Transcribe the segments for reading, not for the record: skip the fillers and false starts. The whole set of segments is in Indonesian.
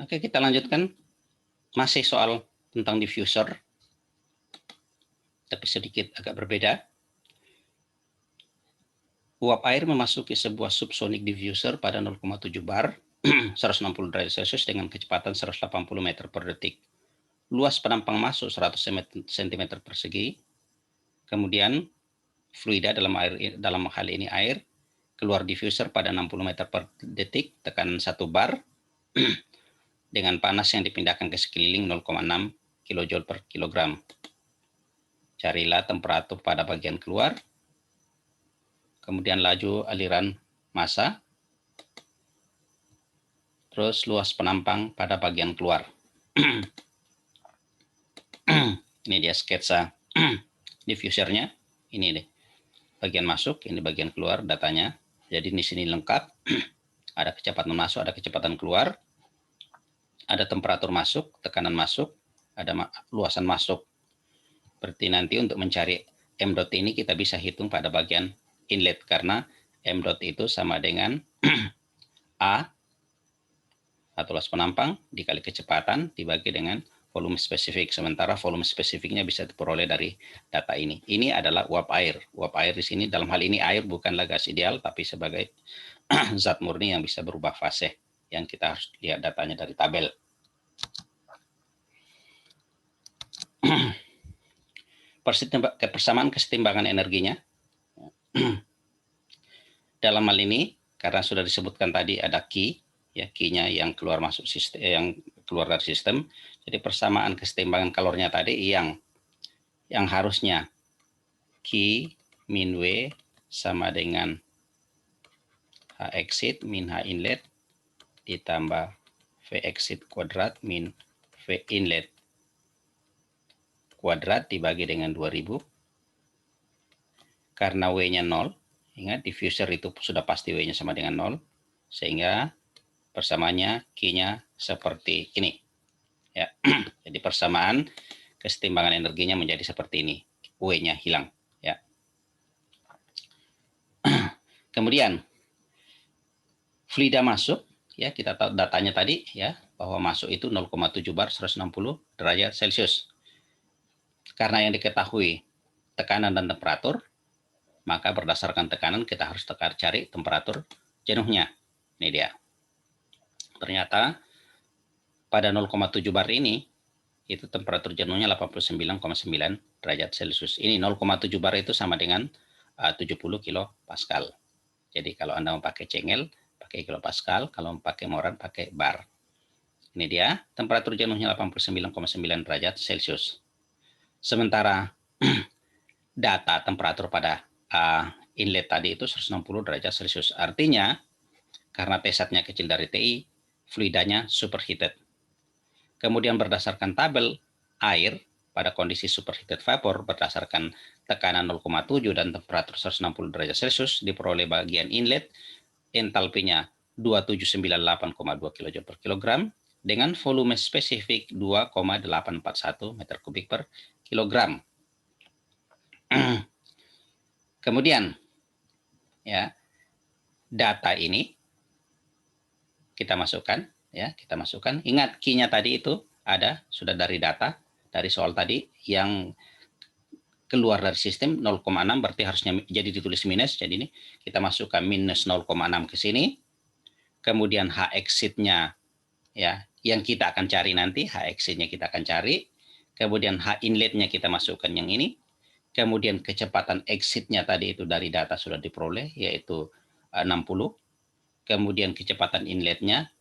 Oke, kita lanjutkan. Masih soal tentang diffuser, tapi sedikit agak berbeda. Uap air memasuki sebuah subsonic diffuser pada 0,7 bar 160 derajat Celcius dengan kecepatan 180 meter per detik. Luas penampang masuk 100 cm persegi. Kemudian fluida dalam hal ini air keluar diffuser pada 60 meter per detik, tekanan 1 bar dengan panas yang dipindahkan ke sekeliling 0,6 kJ per kilogram. Carilah temperatur pada bagian keluar, kemudian laju aliran massa, terus luas penampang pada bagian keluar. Ini dia sketsa diffusernya. Ini deh bagian masuk, ini bagian keluar datanya. Jadi di sini lengkap. Ada kecepatan masuk, ada kecepatan keluar, ada temperatur masuk, tekanan masuk, ada luasan masuk. Seperti nanti untuk mencari M dot ini kita bisa hitung pada bagian inlet, karena M dot itu sama dengan A atau luas penampang dikali kecepatan dibagi dengan volume spesifik. Sementara volume spesifiknya bisa diperoleh dari data ini. Ini adalah uap air. Uap air di sini dalam hal ini air bukanlah gas ideal, tapi sebagai zat murni yang bisa berubah fase. Yang kita harus lihat datanya dari tabel. Persamaan kesetimbangan energinya. Dalam hal ini, karena sudah disebutkan tadi ada Q, ya Q-nya yang keluar masuk sistem, yang keluar dari sistem. Jadi persamaan kesetimbangan kalornya tadi yang harusnya Q min W sama dengan H exit min H inlet ditambah V exit kuadrat min V inlet kuadrat dibagi dengan 2000. Karena W-nya 0, ingat diffuser itu sudah pasti W-nya sama dengan 0, sehingga persamaannya Q-nya seperti ini. Ya, jadi persamaan kesetimbangan energinya menjadi seperti ini. W-nya hilang. Ya. Kemudian fluida masuk, ya kita tahu datanya tadi ya bahwa masuk itu 0,7 bar 160 derajat Celcius. Karena yang diketahui tekanan dan temperatur, maka berdasarkan tekanan kita harus cari temperatur jenuhnya. Ini dia. Ternyata pada 0,7 bar ini itu temperatur jenuhnya 89,9 derajat Celcius. Ini 0,7 bar itu sama dengan 70 kilopascal. Jadi kalau Anda mau pakai cengel, pakai kilopascal, kalau mau pakai moran, pakai bar. Ini dia, temperatur jenuhnya 89,9 derajat Celcius. Sementara data temperatur pada inlet tadi itu 160 derajat Celcius. Artinya, karena T-nya kecil dari TI, fluidanya superheated. Kemudian berdasarkan tabel air pada kondisi superheated vapor berdasarkan tekanan 0,7 dan temperatur 160 derajat Celcius diperoleh bagian inlet entalpinya 2798,2 kJ per kilogram dengan volume spesifik 2,841 meter kubik per kilogram. Kemudian ya data ini kita masukkan. Ingat Q-nya tadi itu ada sudah dari data dari soal tadi yang keluar dari sistem 0,6 berarti harusnya jadi ditulis minus. Jadi ini kita masukkan minus 0,6 ke sini. Kemudian H exit-nya ya yang kita akan cari nanti, H exit-nya kita akan cari. Kemudian H inlet-nya kita masukkan yang ini. Kemudian kecepatan exit-nya tadi itu dari data sudah diperoleh yaitu 60. Kemudian kecepatan inlet-nya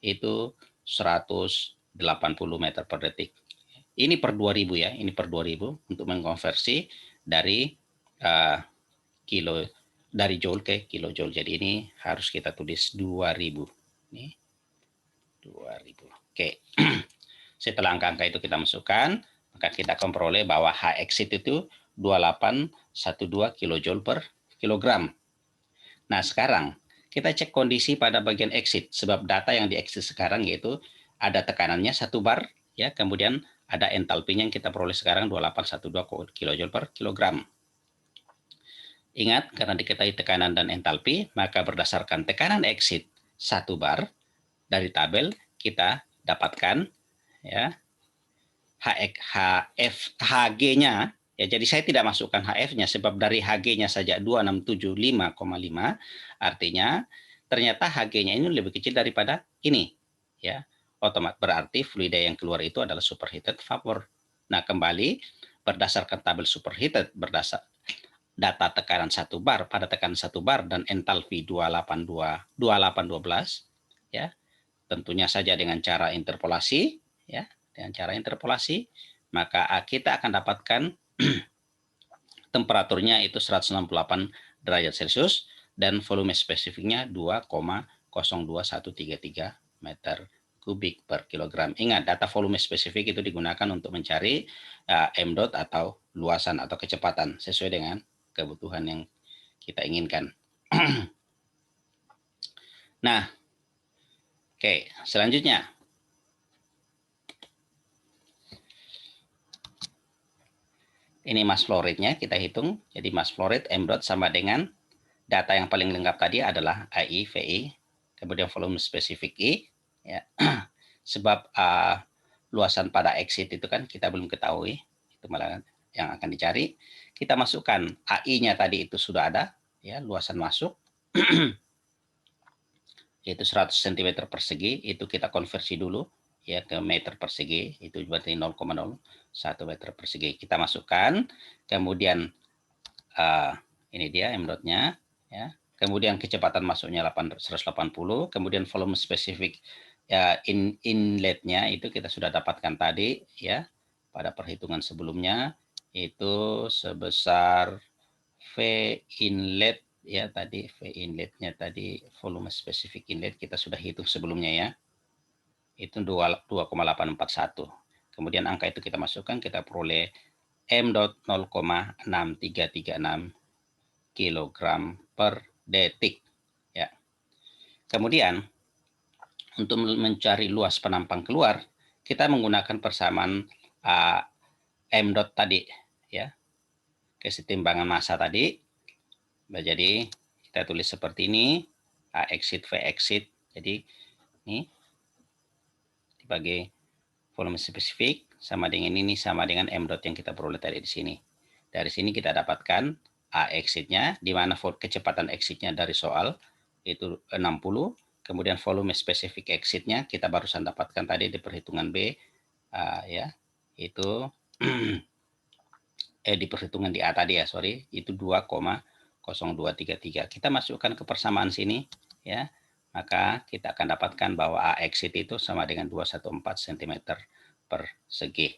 itu 180 meter per detik. Ini per 2000 ya, ini per 2000 untuk mengkonversi dari dari joule ke kilojoule. Jadi ini harus kita tulis 2000. Ini 2000. Oke. Setelah angka-angka itu kita masukkan, maka kita akan peroleh bahwa H exit itu 2812 kilojoule per kilogram. Nah, sekarang kita cek kondisi pada bagian exit, sebab data yang di exit sekarang yaitu ada tekanannya 1 bar, ya, kemudian ada entalpinya yang kita peroleh sekarang 2812 kJ per kilogram. Ingat, karena diketahui tekanan dan entalpi, maka berdasarkan tekanan exit 1 bar, dari tabel kita dapatkan ya HG-nya ya. Jadi saya tidak masukkan HF-nya sebab dari HG-nya saja 2675,5, artinya ternyata HG-nya ini lebih kecil daripada ini ya. Otomatis berarti fluida yang keluar itu adalah superheated vapor. Nah, kembali berdasarkan tabel superheated berdasar data tekanan 1 bar pada tekanan 1 bar dan entalpi 2812 ya. Tentunya saja dengan cara interpolasi ya. Dengan cara interpolasi maka kita akan dapatkan temperaturnya itu 168 derajat Celcius dan volume spesifiknya 2,02133 meter kubik per kilogram. Ingat, data volume spesifik itu digunakan untuk mencari M dot atau luasan atau kecepatan sesuai dengan kebutuhan yang kita inginkan. Nah, oke, selanjutnya ini mass flow rate-nya kita hitung. Jadi mass flow rate M dot sama dengan data yang paling lengkap tadi adalah AI, VI, kemudian volume spesifik I, ya. Sebab luasan pada exit itu kan kita belum ketahui, itu malah yang akan dicari. Kita masukkan AI-nya tadi itu sudah ada, ya, luasan masuk, yaitu 100 cm persegi, itu kita konversi dulu ya ke meter persegi, itu berarti 0,01 meter persegi. Kita masukkan, kemudian ini dia M dot-nya, ya. Kemudian kecepatan masuknya 180, kemudian volume spesifik ya inletnya itu kita sudah dapatkan tadi ya pada perhitungan sebelumnya, itu sebesar V inlet ya tadi, V inletnya tadi, volume spesifik inlet kita sudah hitung sebelumnya ya, itu 2,841. Kemudian angka itu kita masukkan, kita peroleh M dot 0,6336 kilogram per detik ya. Kemudian untuk mencari luas penampang keluar kita menggunakan persamaan M dot tadi ya, kesetimbangan massa tadi. Jadi kita tulis seperti ini, A exit V exit. Jadi ini dibagi volume spesifik sama dengan ini sama dengan M dot yang kita peroleh tadi di sini. Dari sini kita dapatkan A exit-nya, di mana kecepatan exit-nya dari soal itu 60, kemudian volume spesifik exit-nya kita barusan dapatkan tadi di perhitungan B, ya, itu di perhitungan di A tadi ya, sorry, itu 2,0233. Kita masukkan ke persamaan sini, ya, maka kita akan dapatkan bahwa A exit itu sama dengan 214 cm persegi.